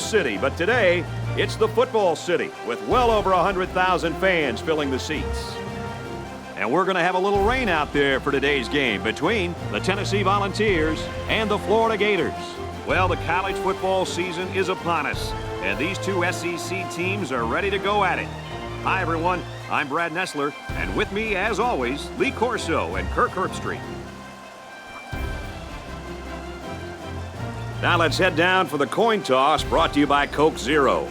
city, but today it's the football city with well over 100,000 fans filling the seats. And we're going to have a little rain out there for today's game between the Tennessee Volunteers and the Florida Gators. Well, the college football season is upon us, and these two SEC teams are ready to go at it. Hi, everyone. I'm Brad Nessler, and with me, as always, Lee Corso and Kirk Herbstreit. Now let's head down for the coin toss, brought to you by Coke Zero.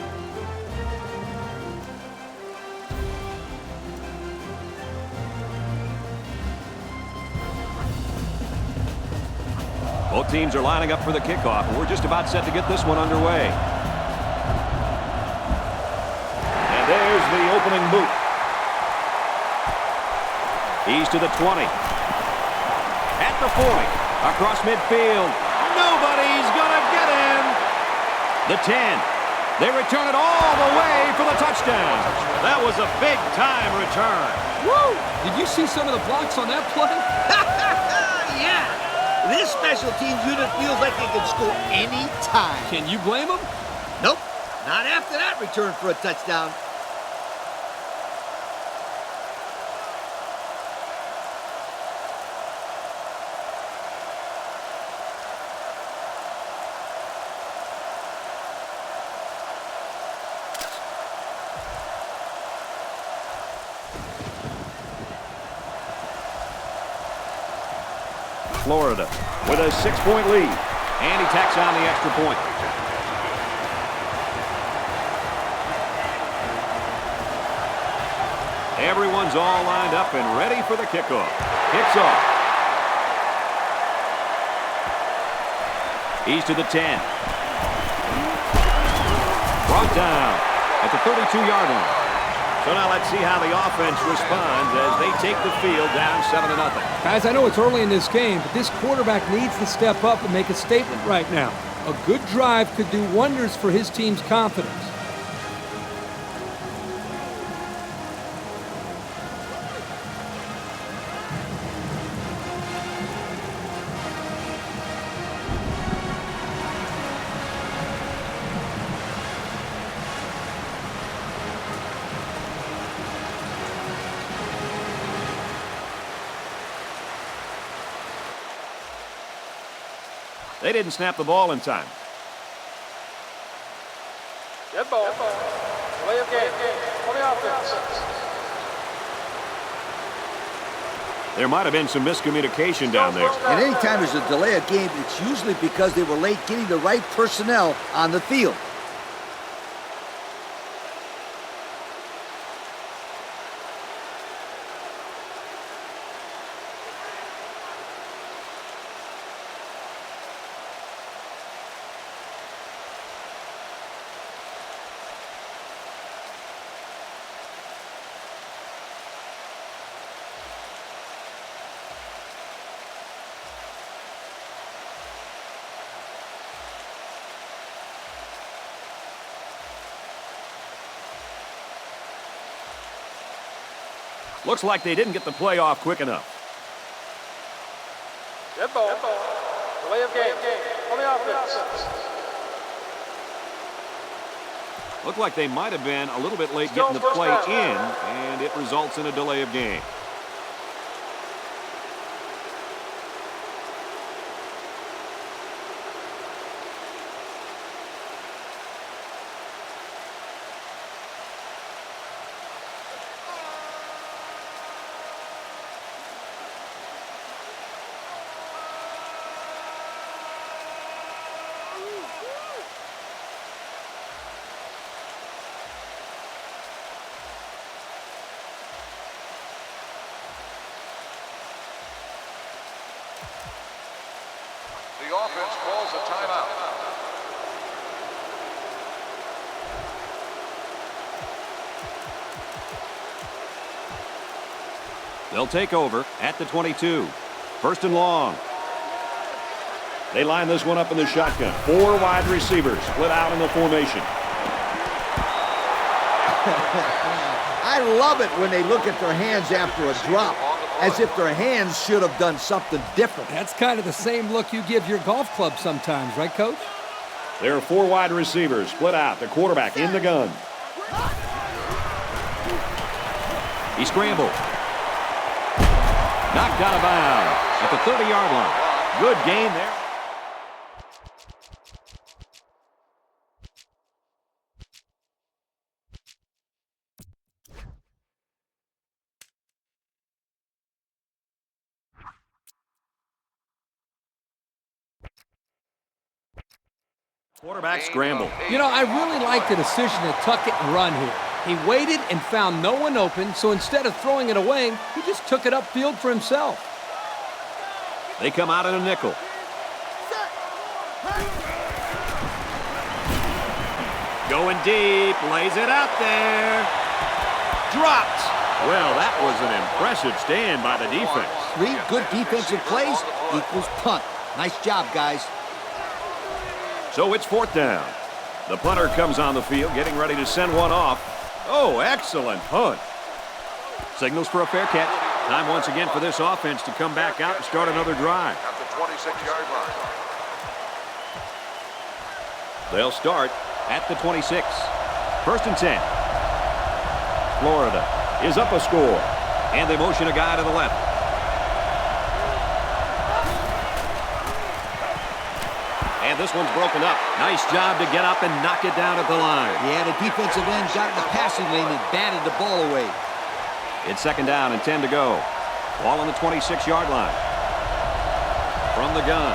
Both teams are lining up for the kickoff, and we're just about set to get this one underway. And there's the opening boot. He's to the 20. At the 40. Across midfield. Nobody's going to get him. The 10. They return it all the way for the touchdown. That was a big-time return. Woo! Did you see some of the blocks on that play? Yeah! This special teams unit feels like it can score any time. Can you blame them? Nope. Not after that return for a touchdown. Florida with a 6-point lead, and he tacks on the extra point. Everyone's all lined up and ready for the kickoff. Kicks off. He's to the 10. Brought down at the 32-yard line. So now let's see how the offense responds as they take the field down 7-0. Guys, I know it's early in this game, but this quarterback needs to step up and make a statement right now. A good drive could do wonders for his team's confidence. They didn't snap the ball in time. Dead ball. Delay of game. On the offense. There might have been some miscommunication down there. And anytime there's a delay of game, it's usually because they were late getting the right personnel on the field. Looks like they didn't get the play off quick enough. Dead ball. Delay of game. On the offense. Looked like they might have been a little bit late getting the play in, and it results in a delay of game. The offense calls a timeout. They'll take over at the 22. First and long. They line this one up in the shotgun. 4 wide receivers split out in the formation. I love it when they look at their hands after a drop, as if their hands should have done something different. That's kind of the same look you give your golf club sometimes, right, Coach? There are 4 wide receivers split out. The quarterback in the gun. He scrambled. Knocked out of bounds at the 30-yard line. Good gain there. Quarterback scramble. You know, I really like the decision to tuck it and run here. He waited and found no one open, so instead of throwing it away, he just took it upfield for himself. They come out in a nickel. Going deep, lays it out there. Dropped. Well, that was an impressive stand by the defense. 3 good defensive plays equals punt. Nice job, guys. So it's 4th down. The punter comes on the field, getting ready to send one off. Oh, excellent punt. Signals for a fair catch. Time once again for this offense to come back out and start another drive. At the 26-yard line. They'll start at the 26. 1st and 10. Florida is up a score. And they motion a guy to the left. And this one's broken up. Nice job to get up and knock it down at the line. Yeah, the defensive end got in the passing lane and batted the ball away. It's 2nd down and 10 to go. Ball on the 26-yard line. From the gun.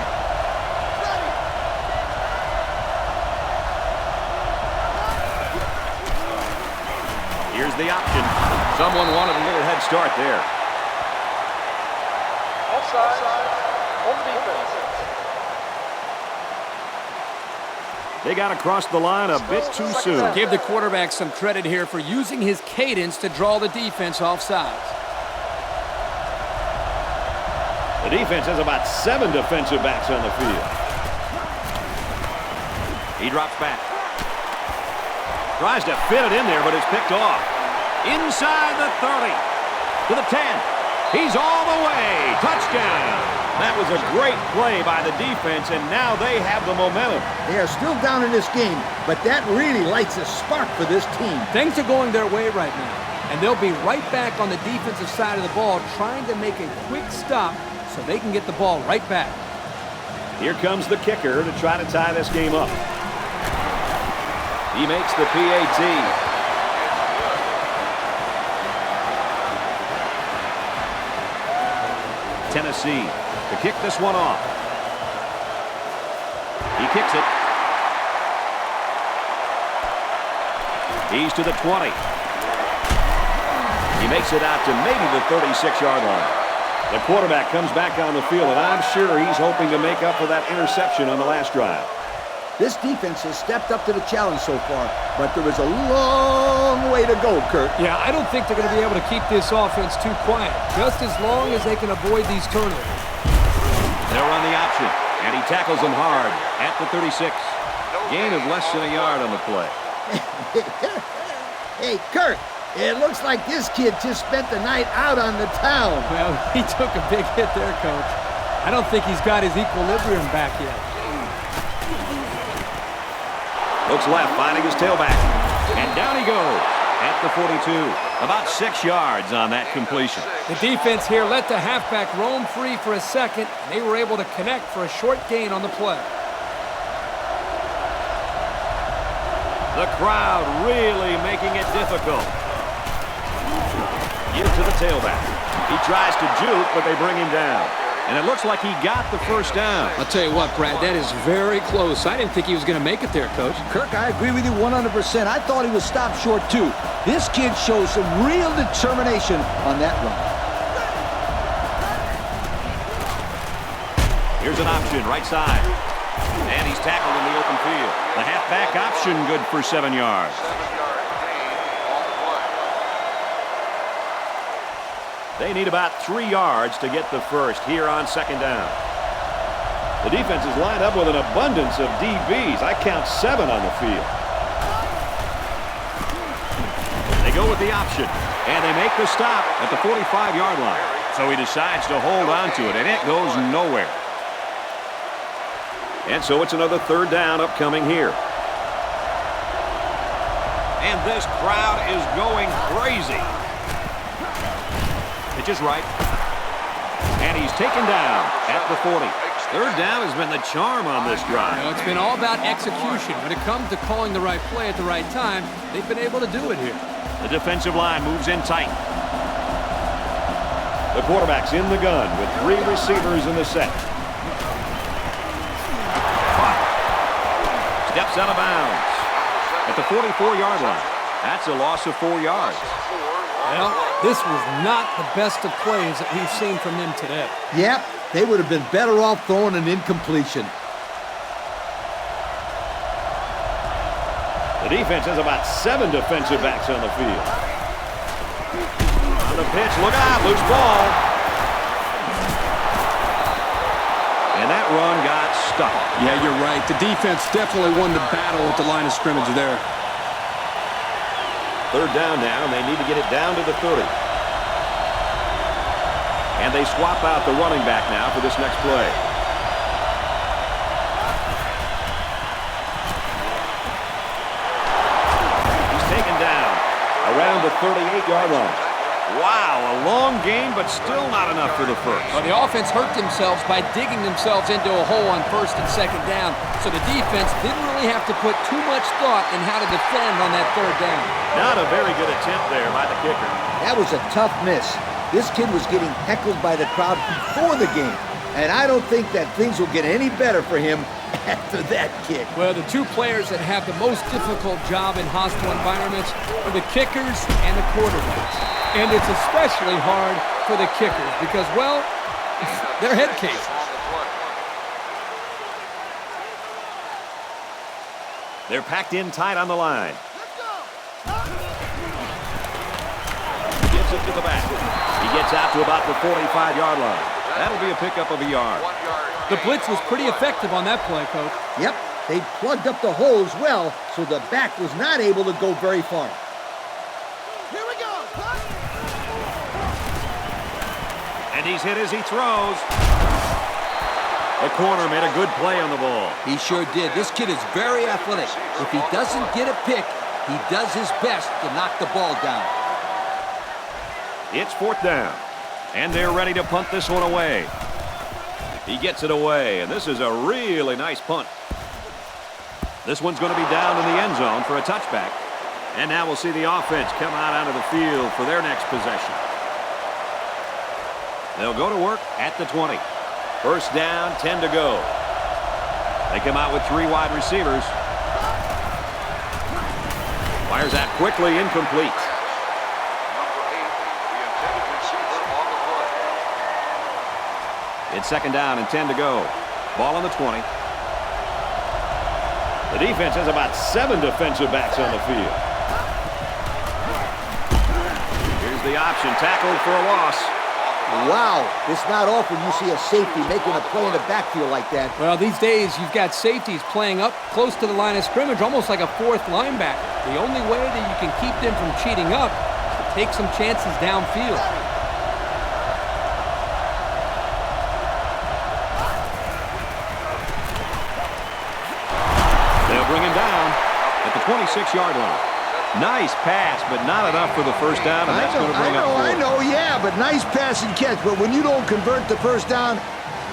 Here's the option. Someone wanted a little head start there. Offside. On the defense. They got across the line a bit too soon. Give the quarterback some credit here for using his cadence to draw the defense off sides. The defense has about 7 defensive backs on the field. He drops back. Tries to fit it in there, but it's picked off. Inside the 30. To the 10. He's all the way. Touchdown. That was a great play by the defense, and now they have the momentum. They are still down in this game, but that really lights a spark for this team. Things are going their way right now, and they'll be right back on the defensive side of the ball trying to make a quick stop so they can get the ball right back. Here comes the kicker to try to tie this game up. He makes the PAT. Tennessee to kick this one off. He kicks it. He's to the 20. He makes it out to maybe the 36-yard line. The quarterback comes back on the field, and I'm sure he's hoping to make up for that interception on the last drive. This defense has stepped up to the challenge so far, but there is a long way to go, Kurt. Yeah, I don't think they're going to be able to keep this offense too quiet, just as long as they can avoid these turnovers. They'll run the option, and he tackles them hard at the 36. Gain of less than a yard on the play. Hey, Kurt, it looks like this kid just spent the night out on the town. Well, he took a big hit there, Coach. I don't think he's got his equilibrium back yet. Looks left, finding his tailback. And down he goes at the 42. About 6 yards on that completion. The defense here let the halfback roam free for a second, and they were able to connect for a short gain on the play. The crowd really making it difficult. Give to the tailback. He tries to juke, but they bring him down. And it looks like he got the first down. I'll tell you what, Brad, that is very close. I didn't think he was going to make it there, Coach. Kirk, I agree with you 100%. I thought he was stopped short, too. This kid shows some real determination on that run. Here's an option, right side. And he's tackled in the open field. The halfback option good for 7 yards. 7-yard gain on the play. They need about 3 yards to get the first here on 2nd down. The defense is lined up with an abundance of DBs. I count 7 on the field. They go with the option, and they make the stop at the 45-yard line. So he decides to hold on to it, and it goes nowhere. And so it's another third down upcoming here. And this crowd is going crazy. Pitch is right. And he's taken down at the 40. Third down has been the charm on this drive. You know, it's been all about execution. When it comes to calling the right play at the right time, they've been able to do it here. The defensive line moves in tight. The quarterback's in the gun with 3 receivers in the set. Steps out of bounds at the 44-yard line. That's a loss of 4 yards. Well, this was not the best of plays that we've seen from them today. Yep, they would have been better off throwing an incompletion. The defense has about 7 defensive backs on the field. On the pitch, look out, loose ball. And that run got stuck. Yeah, you're right. The defense definitely won the battle at the line of scrimmage there. Third down now, and they need to get it down to the 30. And they swap out the running back now for this next play. He's taken down around the 38-yard line. Wow, a long game, but still not enough for the first. Well, the offense hurt themselves by digging themselves into a hole on first and second down, so the defense didn't really have to put too much thought in how to defend on that third down. Not a very good attempt there by the kicker. That was a tough miss. This kid was getting heckled by the crowd before the game, and I don't think that things will get any better for him after that kick. Well, the 2 players that have the most difficult job in hostile environments are the kickers and the quarterbacks. And it's especially hard for the kickers because, well, they're head cases. They're packed in tight on the line. Gets it to the back. He gets out to about the 45-yard line. That'll be a pickup of a yard. The blitz was pretty effective on that play, Coach. Yep, they plugged up the hole as well, so the back was not able to go very far. Here we go. And he's hit as he throws. The corner made a good play on the ball. He sure did. This kid is very athletic. If he doesn't get a pick, he does his best to knock the ball down. It's 4th down. And they're ready to punt this one away. He gets it away, and this is a really nice punt. This one's going to be down in the end zone for a touchback. And now we'll see the offense come out onto the field for their next possession. They'll go to work at the 20. First down, 10 to go. They come out with 3 wide receivers. Fires out quickly, incomplete. It's 2nd down and 10 to go. Ball on the 20. The defense has about 7 defensive backs on the field. Here's the option, tackled for a loss. Wow, it's not often you see a safety making a play in the backfield like that. Well, these days you've got safeties playing up close to the line of scrimmage, almost like a 4th linebacker. The only way that you can keep them from cheating up is to take some chances downfield. They'll bring him down at the 26-yard line. Nice pass, but not enough for the first down, and that's going to bring up 4. I know, yeah, but nice pass and catch. But when you don't convert the first down,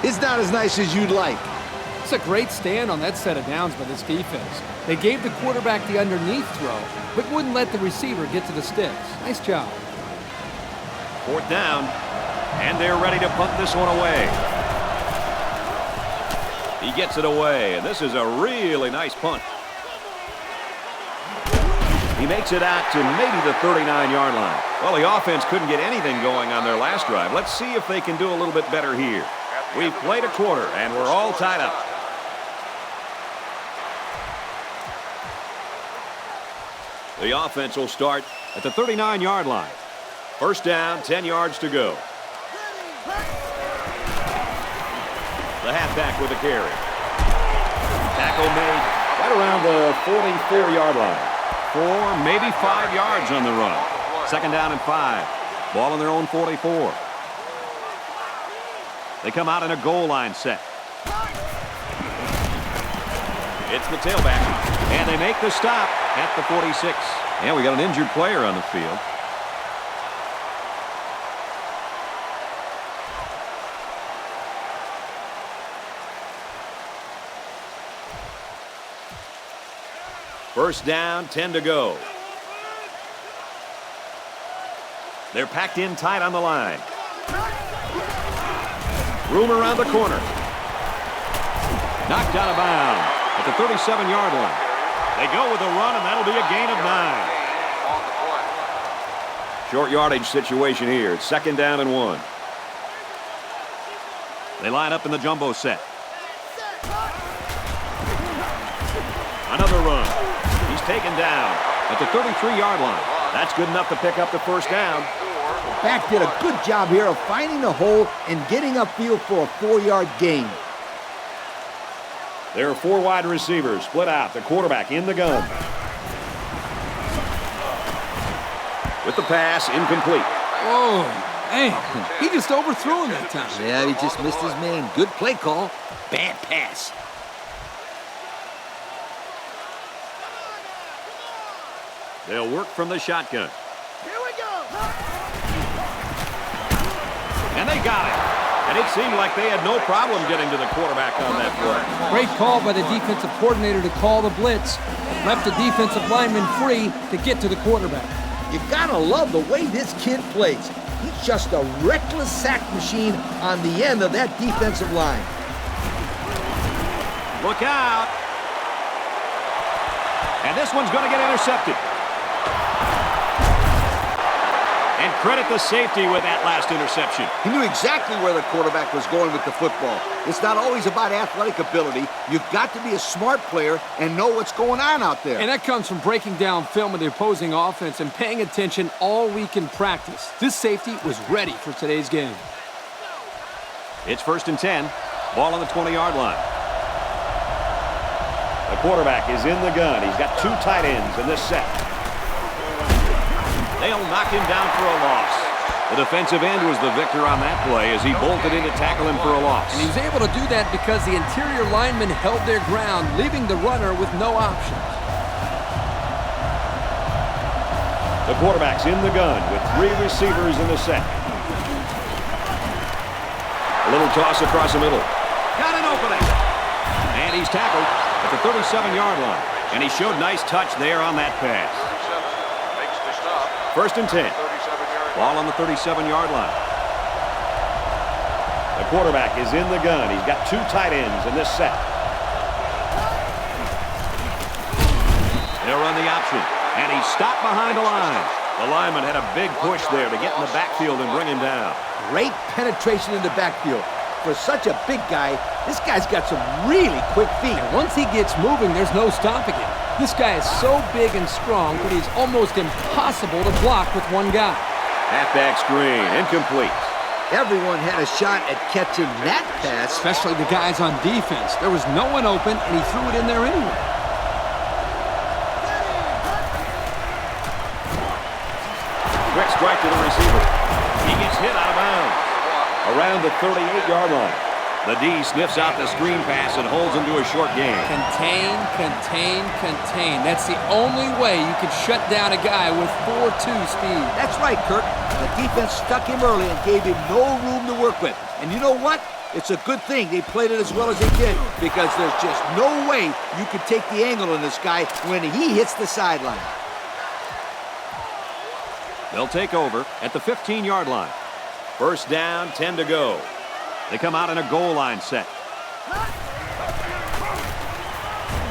it's not as nice as you'd like. It's a great stand on that set of downs by this defense. They gave the quarterback the underneath throw, but wouldn't let the receiver get to the sticks. Nice job. 4th down, and they're ready to punt this one away. He gets it away, and this is a really nice punt. He makes it out to maybe the 39-yard line. Well, the offense couldn't get anything going on their last drive. Let's see if they can do a little bit better here. We've played a quarter, and we're all tied up. The offense will start at the 39-yard line. First down, 10 yards to go. The halfback with a carry. Tackle made right around the 44-yard line. 4, maybe 5 yards on the run. 2nd down and 5. Ball on their own 44. They come out in a goal line set. It's the tailback. And they make the stop at the 46. And we got an injured player on the field. First down, 10 to go. They're packed in tight on the line. Room around the corner. Knocked out of bounds at the 37-yard line. They go with a run, and that'll be a gain of 9. Short yardage situation here. It's second down and 1. They line up in the jumbo set. Another run. He's taken down at the 33-yard line. That's good enough to pick up the first down. The back did a good job here of finding the hole and getting upfield for a 4-yard gain. There are 4 wide receivers split out. The quarterback in the gun. With the pass, incomplete. Oh, man. He just overthrew him that time. Yeah, he just missed his man. Good play call. Bad pass. They'll work from the shotgun. Here we go. And they got it. And it seemed like they had no problem getting to the quarterback on that play. Great call by the defensive coordinator to call the blitz. Left the defensive lineman free to get to the quarterback. You gotta love the way this kid plays. He's just a reckless sack machine on the end of that defensive line. Look out. And this one's going to get intercepted. And credit the safety with that last interception. He knew exactly where the quarterback was going with the football. It's not always about athletic ability. You've got to be a smart player and know what's going on out there. And that comes from breaking down film of the opposing offense and paying attention all week in practice. This safety was ready for today's game. It's first and 10. Ball on the 20-yard line. The quarterback is in the gun. He's got 2 tight ends in this set. They'll knock him down for a loss. The defensive end was the victor on that play as he bolted in to tackle him for a loss. And he was able to do that because the interior linemen held their ground, leaving the runner with no options. The quarterback's in the gun with 3 receivers in the set. A little toss across the middle. Got an opening. And he's tackled at the 37-yard line. And he showed nice touch there on that pass. First and 10. Ball on the 37-yard line. The quarterback is in the gun. He's got 2 tight ends in this set. They'll run the option. And he's stopped behind the line. The lineman had a big push there to get in the backfield and bring him down. Great penetration in the backfield. For such a big guy, this guy's got some really quick feet. And once he gets moving, there's no stopping him. This guy is so big and strong that he's almost impossible to block with one guy. Halfback screen, incomplete. Everyone had a shot at catching that pass. Especially the guys on defense. There was no one open, and he threw it in there anyway. Quick strike to the receiver. He gets hit out of bounds. Around the 38-yard line. The D sniffs out the screen pass and holds him to a short gain. Contain, contain, contain. That's the only way you can shut down a guy with 4.2 speed. That's right, Kirk. The defense stuck him early and gave him no room to work with. And you know what? It's a good thing they played it as well as they did, because there's just no way you can take the angle on this guy when he hits the sideline. They'll take over at the 15-yard line. First down, 10 to go. They come out in a goal line set.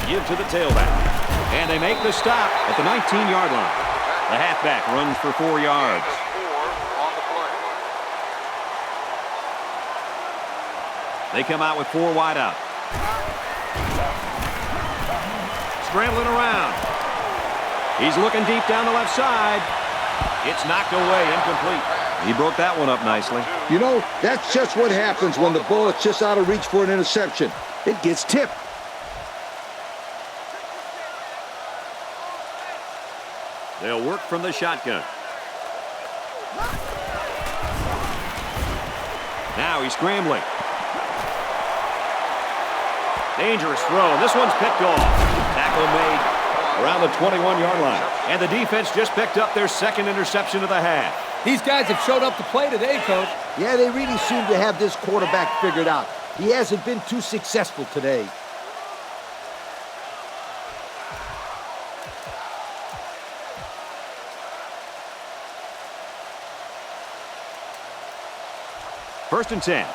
Give to the tailback. And they make the stop at the 19-yard line. The halfback runs for 4 yards. They come out with 4 wide out. Scrambling around. He's looking deep down the left side. It's knocked away, incomplete. He broke that one up nicely. You know, that's just what happens when the ball is just out of reach for an interception. It gets tipped. They'll work from the shotgun. Now he's scrambling. Dangerous throw. This one's picked off. Tackle made around the 21-yard line. And the defense just picked up their second interception of the half. These guys have showed up to play today, Coach. Yeah, they really seem to have this quarterback figured out. He hasn't been too successful today. First and 10.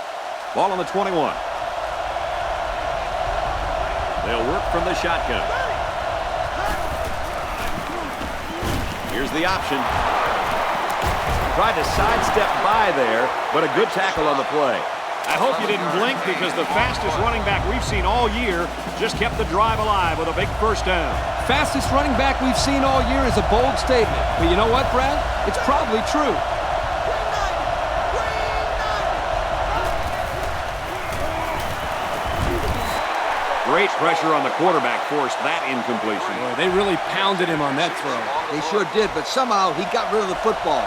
Ball on the 21. They'll work from the shotgun. Here's the option. Tried to sidestep by there, but a good tackle on the play. I hope you didn't blink because the fastest running back we've seen all year just kept the drive alive with a big first down. Fastest running back we've seen all year is a bold statement. But you know what, Brad? It's probably true. Great pressure on the quarterback forced that incompletion. Boy, they really pounded him on that throw. They sure did, but somehow he got rid of the football.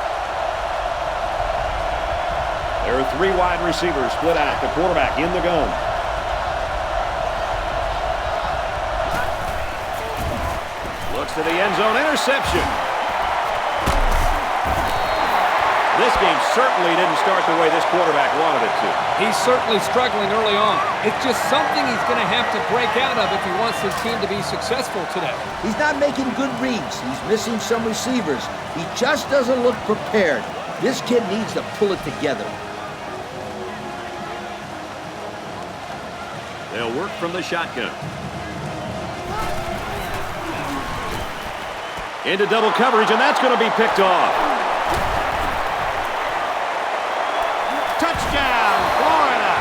There are three wide receivers split out. The quarterback in the gun. Looks to the end zone. Interception. This game certainly didn't start the way this quarterback wanted it to. He's certainly struggling early on. It's just something he's going to have to break out of if he wants his team to be successful today. He's not making good reads. He's missing some receivers. He just doesn't look prepared. This kid needs to pull it together. They'll work from the shotgun. Into double coverage, and that's going to be picked off. Touchdown, Florida!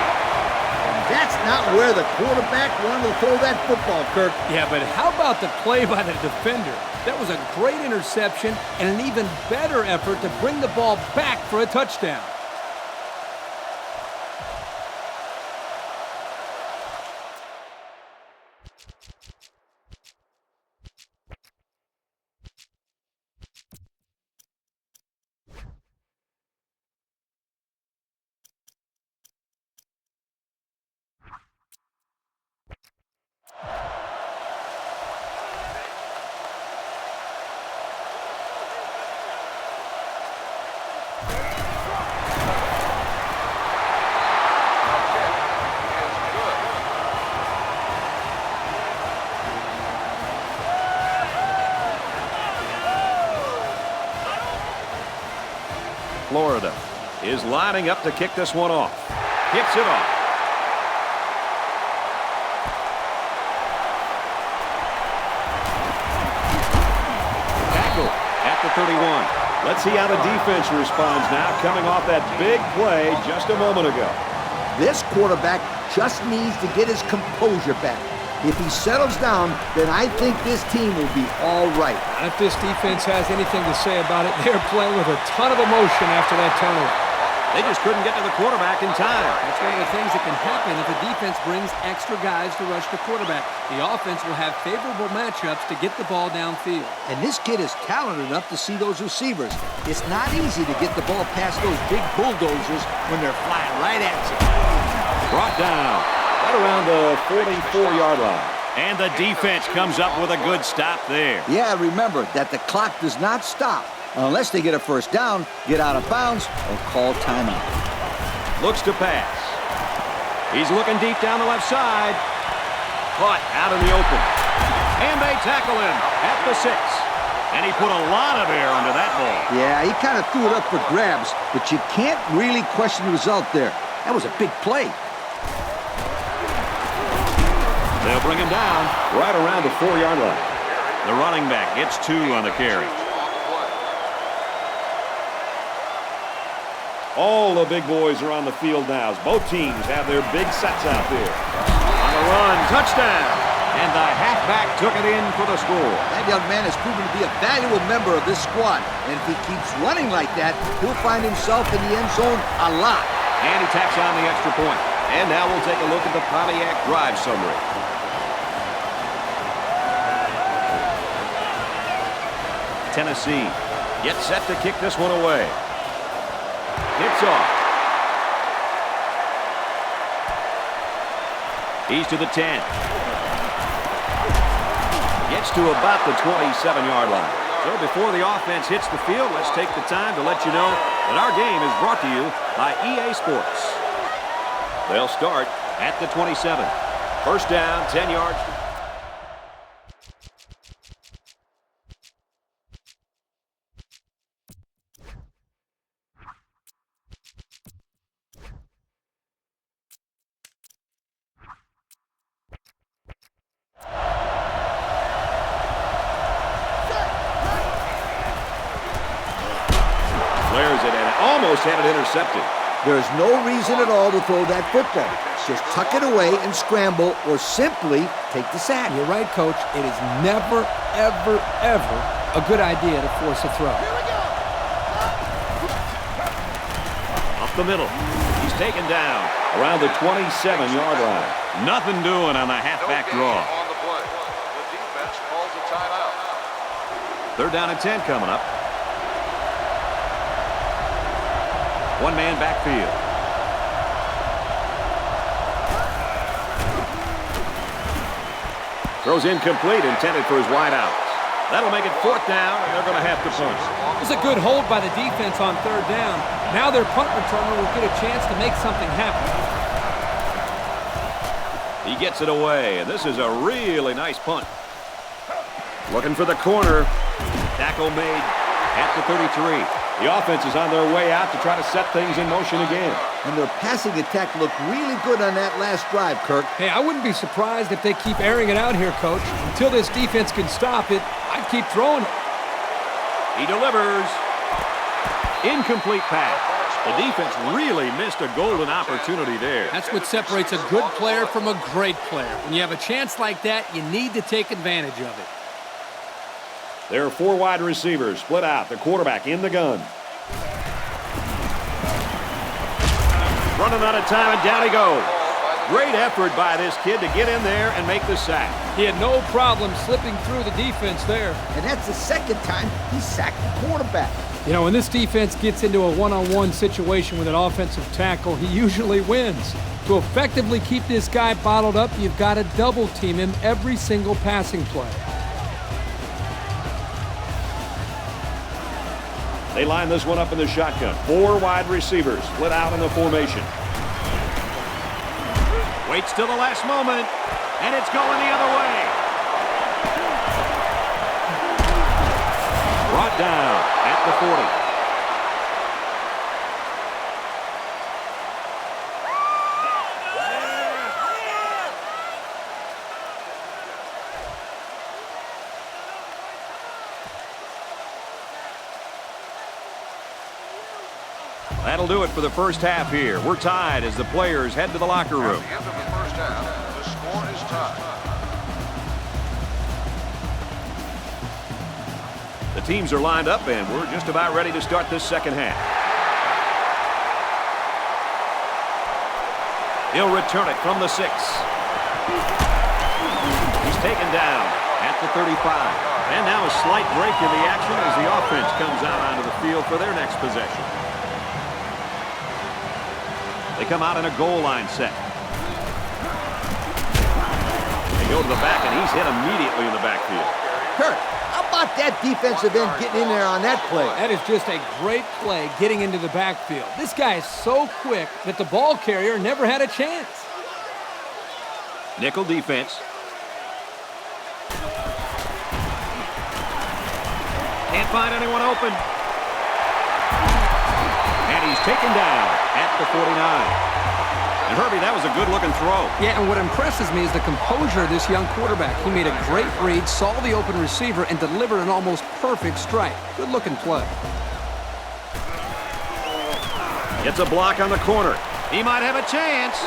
That's not where the quarterback wanted to throw that football, Kirk. Yeah, but how about the play by the defender? That was a great interception and an even better effort to bring the ball back for a touchdown. Florida is lining up to kick this one off. Kicks it off. Tackle at the 31. Let's see how the defense responds now, coming off that big play just a moment ago. This quarterback just needs to get his composure back. If he settles down, then I think this team will be all right. And if this defense has anything to say about it, they're playing with a ton of emotion after that turnover. They just couldn't get to the quarterback in time. That's one of the things that can happen if the defense brings extra guys to rush the quarterback. The offense will have favorable matchups to get the ball downfield. And this kid is talented enough to see those receivers. It's not easy to get the ball past those big bulldozers when they're flying right at you. Brought down right around the 44-yard line. And the defense comes up with a good stop there. Yeah, remember that the clock does not stop unless they get a first down, get out of bounds, or call timeout. Looks to pass. He's looking deep down the left side. Caught out in the open. And they tackle him at the 6. And he put a lot of air under that ball. Yeah, he kind of threw it up for grabs, but you can't really question the result there. That was a big play. They'll bring him down right around the 4-yard line. The running back gets 2 on the carry. All the big boys are on the field now as both teams have their big sets out there. On the run, touchdown. And the halfback took it in for the score. That young man has proven to be a valuable member of this squad. And if he keeps running like that, he'll find himself in the end zone a lot. And he tacks on the extra point. And now we'll take a look at the Pontiac drive summary. Tennessee gets set to kick this one away. It's off. He's to the 10. Gets to about the 27-yard line. So before the offense hits the field, let's take the time to let you know that our game is brought to you by EA Sports. They'll start at the 27. First down, 10 yards. Flares it and almost had it intercepted. There's no reason at all to throw that football. Just tuck it away and scramble, or simply take the sack. You're right, Coach. It is never, ever, ever a good idea to force a throw. Up the middle. He's taken down around the 27-yard line. Nothing doing on the halfback draw. On the play. The defense calls a timeout. Third down and 10 coming up. One man backfield. Throws incomplete, intended for his wideouts. That'll make it fourth down, and they're going to have to punt. It's a good hold by the defense on third down. Now their punt returner will get a chance to make something happen. He gets it away, and this is a really nice punt. Looking for the corner. Tackle made at the 33. The offense is on their way out to try to set things in motion again. And their passing attack looked really good on that last drive, Kirk. Hey, I wouldn't be surprised if they keep airing it out here, Coach. Until this defense can stop it, I'd keep throwing it. He delivers. Incomplete pass. The defense really missed a golden opportunity there. That's what separates a good player from a great player. When you have a chance like that, you need to take advantage of it. There are four wide receivers split out. The quarterback in the gun. Running out of time, and down he goes. Great effort by this kid to get in there and make the sack. He had no problem slipping through the defense there. And that's the second time he sacked the quarterback. You know, when this defense gets into a one-on-one situation with an offensive tackle, he usually wins. To effectively keep this guy bottled up, you've got to double-team him every single passing play. They line this one up in the shotgun. Four wide receivers split out in the formation. Waits till the last moment, and it's going the other way. Brought down at the 40. That'll do it for the first half here. We're tied as the players head to the locker room. At the end of the first half, the score is tied. The teams are lined up, and we're just about ready to start this second half. He'll return it from the 6. He's taken down at the 35. And now a slight break in the action as the offense comes out onto the field for their next possession. They come out in a goal line set. They go to the back, and he's hit immediately in the backfield. Kirk, how about that defensive end getting in there on that play? That is just a great play getting into the backfield. This guy is so quick that the ball carrier never had a chance. Nickel defense. Can't find anyone open. And he's taken down at the 49. And Herbie, that was a good-looking throw. Yeah, and what impresses me is the composure of this young quarterback. He made a great read, saw the open receiver, and delivered an almost perfect strike. Good-looking play. It's a block on the corner. He might have a chance.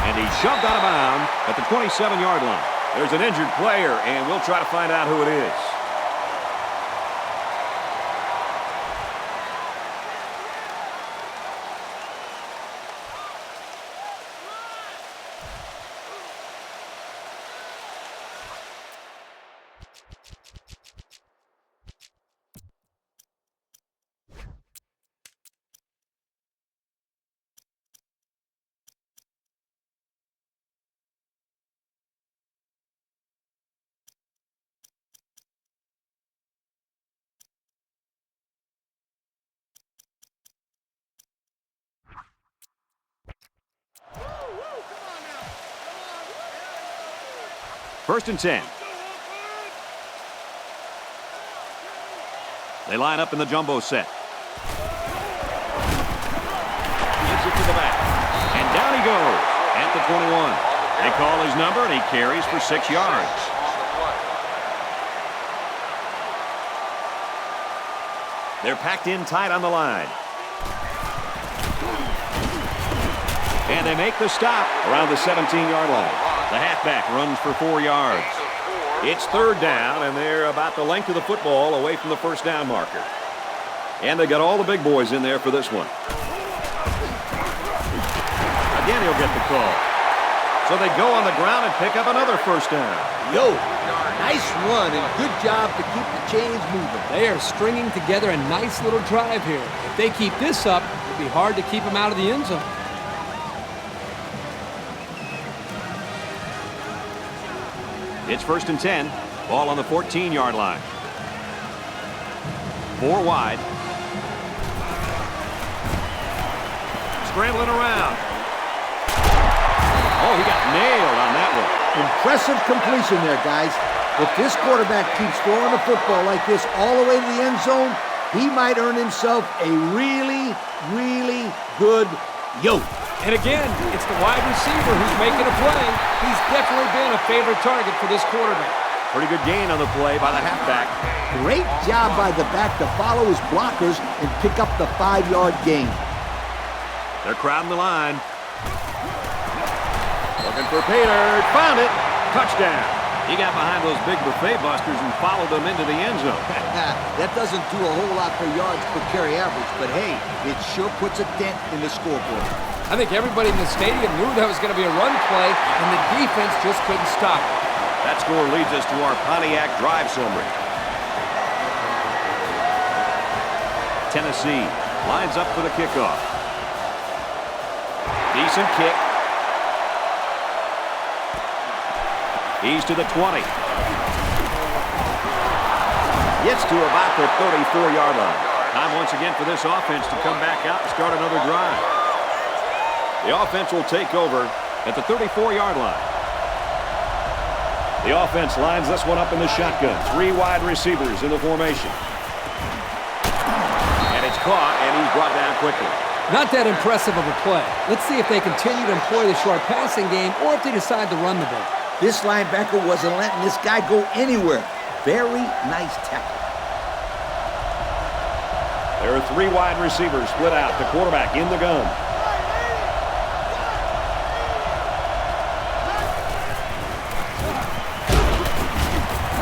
And he's shoved out of bounds at the 27-yard line. There's an injured player, and we'll try to find out who it is. First and 10. They line up in the jumbo set. Gives it to the back. And down he goes at the 21. They call his number, and he carries for 6 yards. They're packed in tight on the line. And they make the stop around the 17-yard line. The halfback runs for 4 yards. It's third down, and they're about the length of the football away from the first down marker. And they got all the big boys in there for this one. Again, he'll get the call. So they go on the ground and pick up another first down. Yo, nice run and good job to keep the chains moving. They are stringing together a nice little drive here. If they keep this up, it'll be hard to keep them out of the end zone. It's first and 10. Ball on the 14-yard line. 4 wide. Scrambling around. Oh, he got nailed on that one. Impressive completion there, guys. If this quarterback keeps throwing the football like this all the way to the end zone, he might earn himself a really, really good yoke. And again, it's the wide receiver who's making a play. He's definitely been a favorite target for this quarterback. Pretty good gain on the play by the halfback. Great job by the back to follow his blockers and pick up the 5-yard gain. They're crowding the line. Looking for Pater. Found it. Touchdown. He got behind those big buffet busters and followed them into the end zone. That doesn't do a whole lot for yards per carry average, but hey, it sure puts a dent in the scoreboard. I think everybody in the stadium knew that was going to be a run play, and the defense just couldn't stop it. That score leads us to our Pontiac drive summary. Tennessee lines up for the kickoff. Decent kick. He's to the 20. Gets to about the 34-yard line. Time once again for this offense to come back out and start another drive. The offense will take over at the 34-yard line. The offense lines this one up in the shotgun. 3 wide receivers in the formation. And it's caught, and he's brought down quickly. Not that impressive of a play. Let's see if they continue to employ the short passing game or if they decide to run the ball. This linebacker wasn't letting this guy go anywhere. Very nice tackle. There are 3 wide receivers split out. The quarterback in the gun.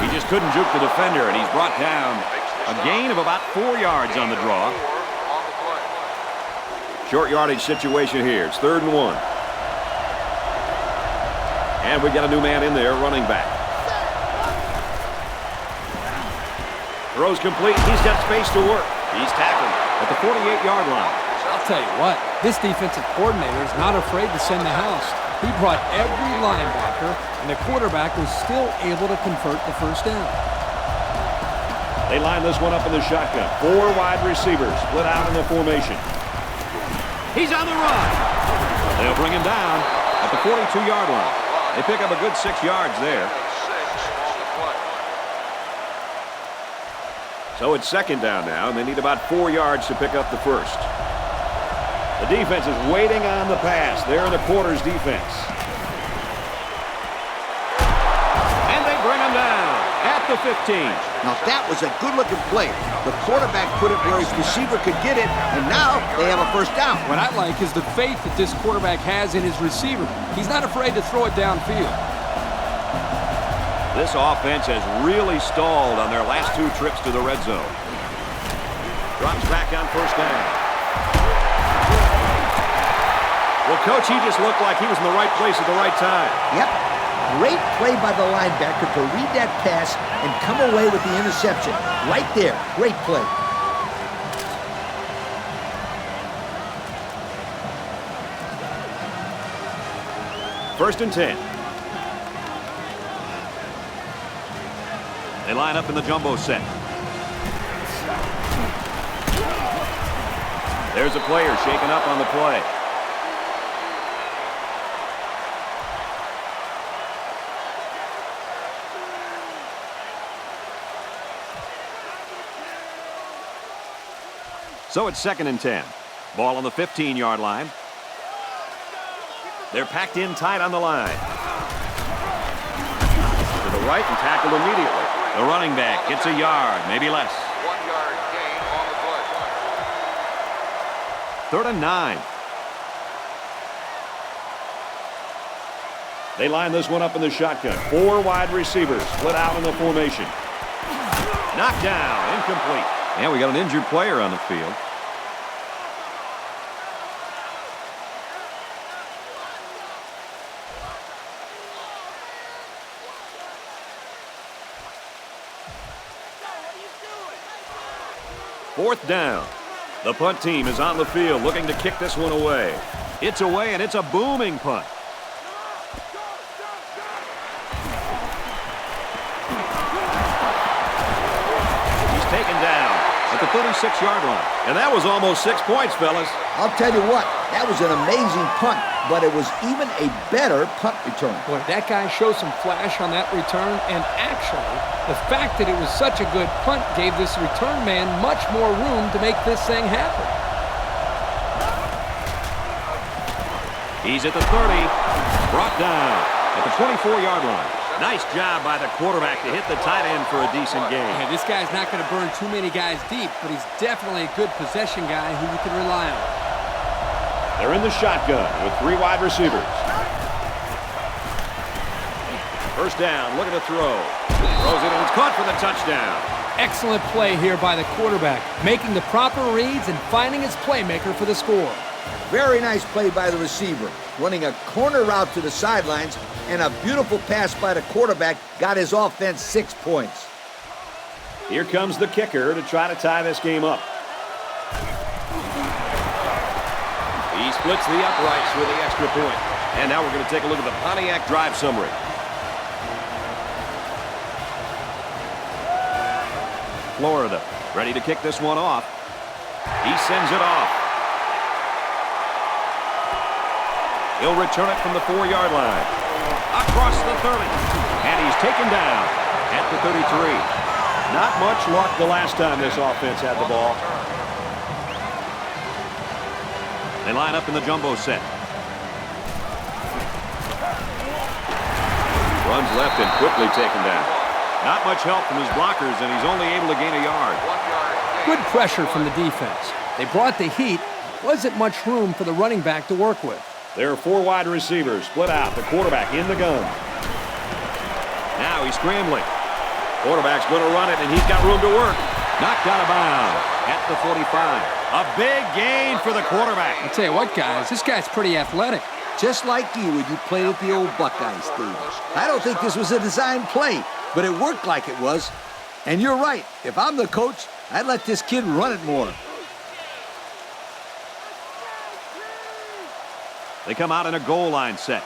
He just couldn't juke the defender, and he's brought down a gain of about 4 yards on the draw. Short yardage situation here. It's 3rd and 1. And we got a new man in there, running back. Throws complete. He's got space to work. He's tackled at the 48-yard line. I'll tell you what, this defensive coordinator is not afraid to send the house. He brought every linebacker, and the quarterback was still able to convert the first down. They line this one up in the shotgun. 4 wide receivers split out in the formation. He's on the run. They'll bring him down at the 42-yard line. They pick up a good 6 yards there. So it's 2nd down now, and they need about 4 yards to pick up the first. The defense is waiting on the pass. They're in the quarters defense. And they bring him down at the 15. Now that was a good-looking play. The quarterback put it where his receiver could get it, and now they have a first down. What I like is the faith that this quarterback has in his receiver. He's not afraid to throw it downfield. This offense has really stalled on their last 2 trips to the red zone. Drops back on first down. Well, Coach, he just looked like he was in the right place at the right time. Yep. Great play by the linebacker to read that pass and come away with the interception. Right there. Great play. First and 10. They line up in the jumbo set. There's a player shaken up on the play. So it's 2nd and 10. Ball on the 15-yard line. They're packed in tight on the line. To the right and tackled immediately. The running back gets a yard, maybe less. 1 yard gain on the play. 3rd and 9. They line this one up in the shotgun. 4 wide receivers split out in the formation. Knocked down, incomplete. And we got an injured player on the field. Fourth down. The punt team is on the field looking to kick this one away. It's away, and it's a booming punt. He's taken down at the 36-yard line. And that was almost 6 points, fellas. I'll tell you what, that was an amazing punt, but it was even a better punt return. Boy, that guy showed some flash on that return, and actually, the fact that it was such a good punt gave this return man much more room to make this thing happen. He's at the 30, brought down at the 24-yard line. Nice job by the quarterback to hit the tight end for a decent gain. Yeah, this guy's not going to burn too many guys deep, but he's definitely a good possession guy who you can rely on. They're in the shotgun with 3 wide receivers. First down, looking to throw. Throws it, and it's caught for the touchdown. Excellent play here by the quarterback, making the proper reads and finding his playmaker for the score. Very nice play by the receiver, running a corner route to the sidelines, and a beautiful pass by the quarterback got his offense 6 points. Here comes the kicker to try to tie this game up. He splits the uprights with the extra point. And now we're going to take a look at the Pontiac drive summary. Florida ready to kick this one off. He sends it off. He'll return it from the 4-yard line. Across the 30. And he's taken down at the 33. Not much luck the last time this offense had the ball. They line up in the jumbo set. Runs left and quickly taken down. Not much help from his blockers, and he's only able to gain a yard. Good pressure from the defense. They brought the heat. Wasn't much room for the running back to work with. There are 4 wide receivers split out. The quarterback in the gun. Now he's scrambling. Quarterback's going to run it, and he's got room to work. Knocked out of bounds at the 45. A big gain for the quarterback. I'll tell you what, guys, this guy's pretty athletic. Just like you when you played at the old Buckeyes, Steve. I don't think this was a design play, but it worked like it was. And you're right. If I'm the coach, I'd let this kid run it more. They come out in a goal line set.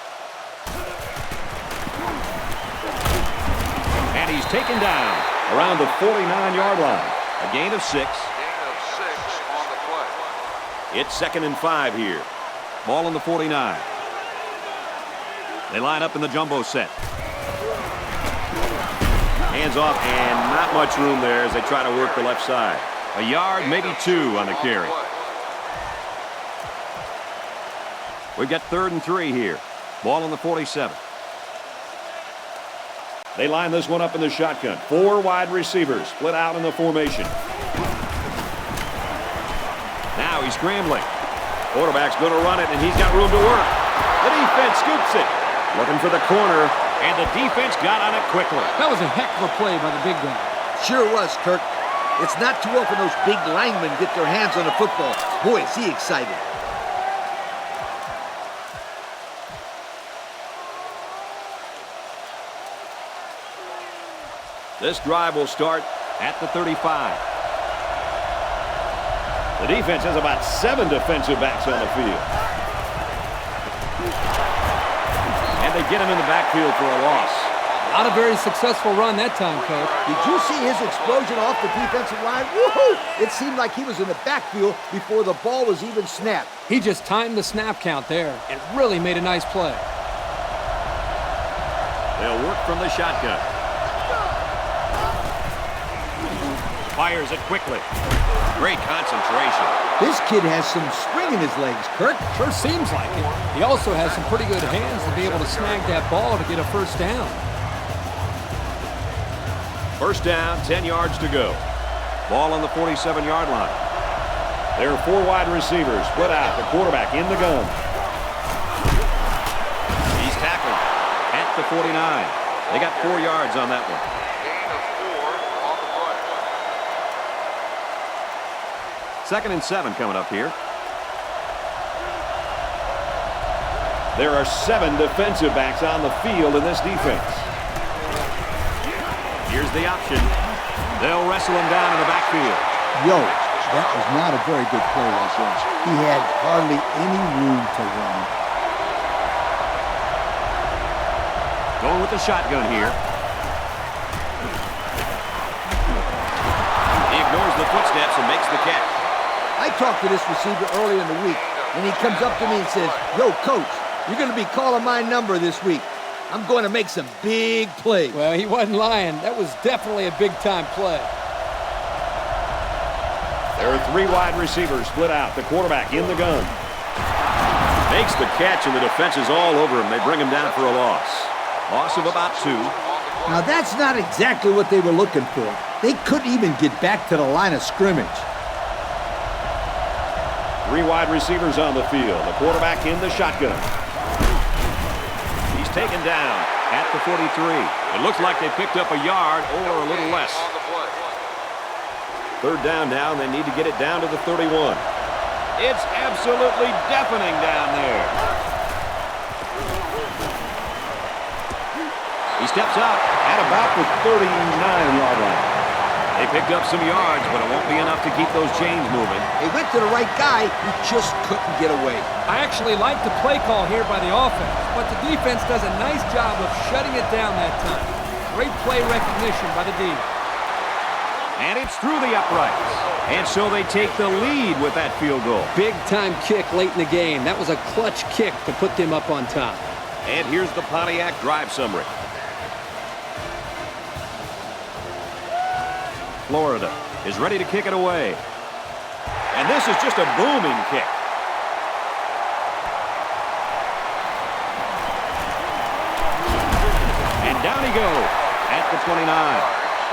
And he's taken down around the 49-yard line. A gain of 6. Gain of 6 on the play. It's 2nd and 5 here. Ball on the 49. They line up in the jumbo set. Hands off, and not much room there as they try to work the left side. A yard, maybe 2 on the carry. We've got 3rd and 3 here. Ball on the 47. They line this one up in the shotgun. 4 wide receivers split out in the formation. Now he's scrambling. Quarterback's going to run it, and he's got room to work. The defense scoops it. Looking for the corner, and the defense got on it quickly. That was a heck of a play by the big guy. Sure was, Kirk. It's not too often those big linemen get their hands on the football. Boy, is he excited. This drive will start at the 35. The defense has about 7 defensive backs on the field. And they get him in the backfield for a loss. Not a very successful run that time, Coach. Did you see his explosion off the defensive line? Woohoo! It seemed like he was in the backfield before the ball was even snapped. He just timed the snap count there and really made a nice play. They'll work from the shotgun. Fires it quickly. Great concentration. This kid has some spring in his legs, Kirk. Sure seems like it. He also has some pretty good hands to be able to snag that ball to get a first down. First down, 10 yards to go. Ball on the 47-yard line. There are 4 wide receivers split out. The quarterback in the gun. He's tackled at the 49. They got 4 yards on that one. Gain of 4 on the play. 2nd and 7 coming up here. There are 7 defensive backs on the field in this defense. Here's the option. They'll wrestle him down in the backfield. Yo, that was not a very good play right there. He had hardly any room to run. Going with the shotgun here. He ignores the footsteps and makes the catch. I talked to this receiver earlier in the week, and he comes up to me and says, "Yo, coach, you're going to be calling my number this week. I'm going to make some big plays." Well, he wasn't lying. That was definitely a big-time play. There are 3 wide receivers split out. The quarterback in the gun. Makes the catch, and the defense is all over him. They bring him down for a loss. Loss of about 2. Now, that's not exactly what they were looking for. They couldn't even get back to the line of scrimmage. 3 wide receivers on the field. The quarterback in the shotgun. He's taken down at the 43. It looks like they picked up a yard or a little less. On the play. 3rd down now, and they need to get it down to the 31. It's absolutely deafening down there. He steps out at about the 39-yard line. They picked up some yards, but it won't be enough to keep those chains moving. They went to the right guy, he just couldn't get away. I actually like the play call here by the offense, but the defense does a nice job of shutting it down that time. Great play recognition by the D. And it's through the uprights. And so they take the lead with that field goal. Big-time kick late in the game. That was a clutch kick to put them up on top. And here's the Pontiac drive summary. Florida is ready to kick it away. And this is just a booming kick. And down he goes at the 29.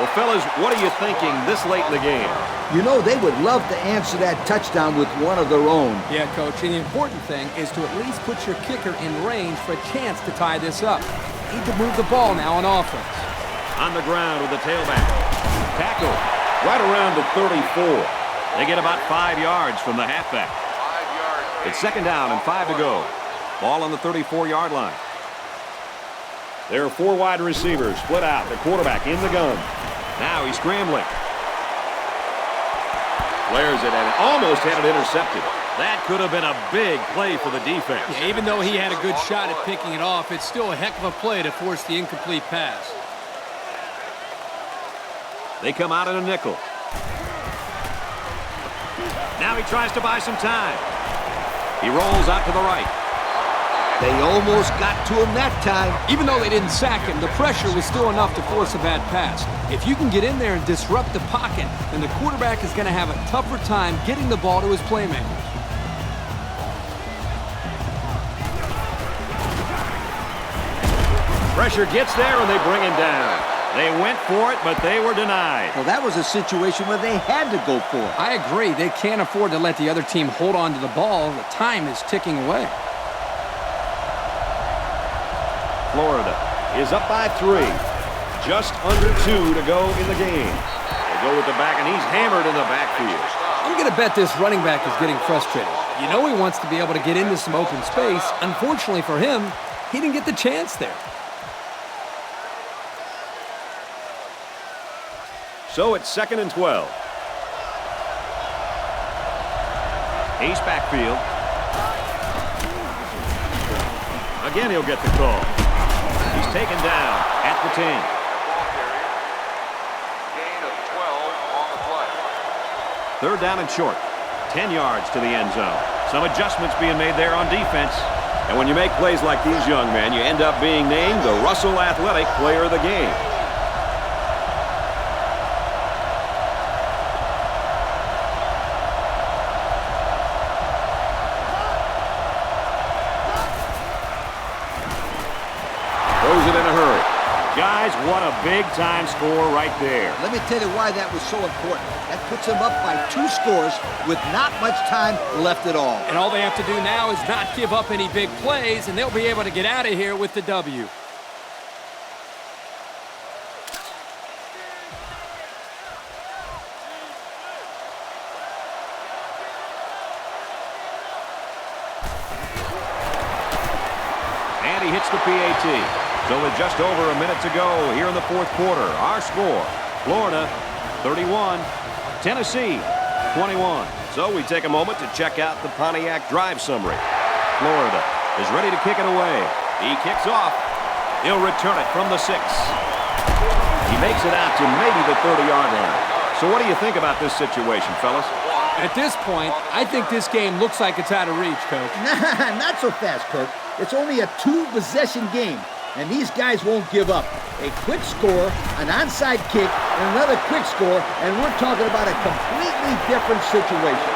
Well, fellas, what are you thinking this late in the game? You know, they would love to answer that touchdown with one of their own. Yeah, Coach, and the important thing is to at least put your kicker in range for a chance to tie this up. Need to move the ball now on offense. On the ground with the tailback. Tackle right around the 34. They get about 5 yards from the halfback. 5 yards. It's 2nd down and 5 to go. Ball on the 34-yard line. There are 4 wide receivers split out. The quarterback in the gun. Now he's scrambling. Flares it and almost had it intercepted. That could have been a big play for the defense. Yeah, even though he had a good shot at picking it off, it's still a heck of a play to force the incomplete pass. They come out in a nickel. Now he tries to buy some time. He rolls out to the right. They almost got to him that time. Even though they didn't sack him, the pressure was still enough to force a bad pass. If you can get in there and disrupt the pocket, then the quarterback is going to have a tougher time getting the ball to his playmakers. Pressure gets there and they bring him down. They went for it, but they were denied. Well, that was a situation where they had to go for it. I agree. They can't afford to let the other team hold on to the ball. The time is ticking away. Florida is up by 3. Just under 2 to go in the game. They go with the back, and he's hammered in the backfield. I'm going to bet this running back is getting frustrated. You know he wants to be able to get into some open space. Unfortunately for him, he didn't get the chance there. So it's 2nd and 12. Ace backfield. Again, he'll get the call. He's taken down at the 10. Gain of 12 on the play. 3rd down and short. 10 yards to the end zone. Some adjustments being made there on defense. And when you make plays like these, young men, you end up being named the Russell Athletic Player of the Game. What a big-time score right there. Let me tell you why that was so important. That puts them up by 2 scores with not much time left at all. And all they have to do now is not give up any big plays, and they'll be able to get out of here with the W. And he hits the PAT. So with just over a minute to go here in the 4th quarter, our score, Florida 31, Tennessee 21. So we take a moment to check out the Pontiac drive summary. Florida is ready to kick it away. He kicks off. He'll return it from the 6. He makes it out to maybe the 30-yard line. So what do you think about this situation, fellas? At this point, I think this game looks like it's out of reach, Coach. Nah, not so fast, Kirk. It's only a 2-possession game. And these guys won't give up. A quick score, an onside kick, and another quick score, and we're talking about a completely different situation.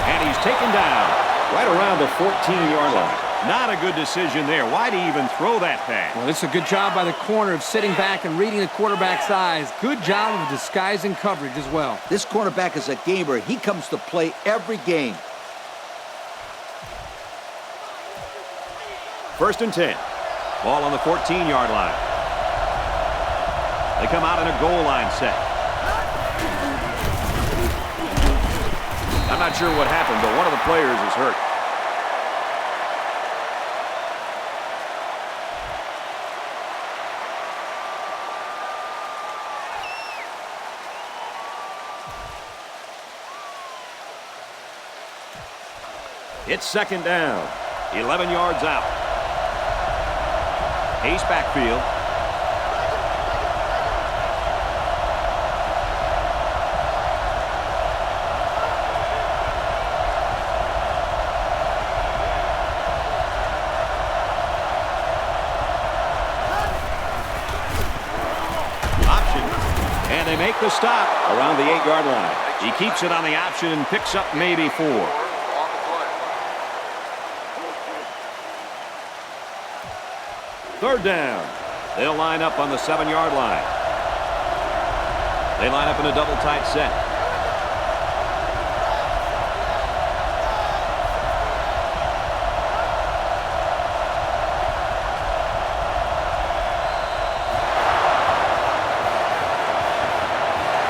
And he's taken down right around the 14-yard line. Not a good decision there. Why'd he even throw that pass? Well, it's a good job by the corner of sitting back and reading the quarterback's eyes. Good job of disguising coverage as well. This cornerback is a gamer. He comes to play every game. 1st and 10. Ball on the 14-yard line. They come out in a goal line set. I'm not sure what happened, but one of the players is hurt. It's 2nd down. 11 yards out. Ace backfield. Option. And they make the stop around the 8-yard line. He keeps it on the option and picks up maybe 4. On the play. 3rd down. They'll line up on the 7-yard line. They line up in a double tight set.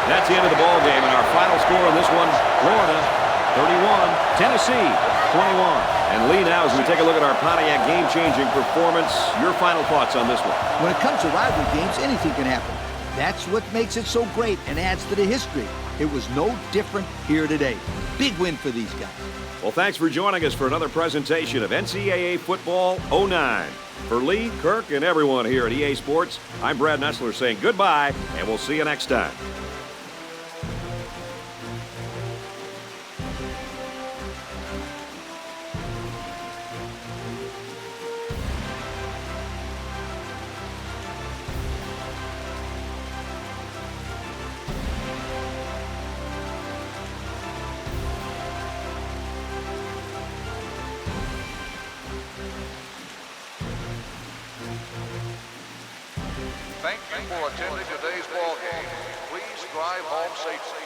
That's the end of the ball game, and our final score in this one, Florida 31, Tennessee 21. And Lee, now as we take a look at our Pontiac game-changing performance, your final thoughts on this one? When it comes to rivalry games, anything can happen. That's what makes it so great and adds to the history. It was no different here today. Big win for these guys. Well, thanks for joining us for another presentation of NCAA Football 09. For Lee, Kirk, and everyone here at EA Sports, I'm Brad Nessler saying goodbye, and we'll see you next time. Thank you for attending today's ball game. Please drive home safely.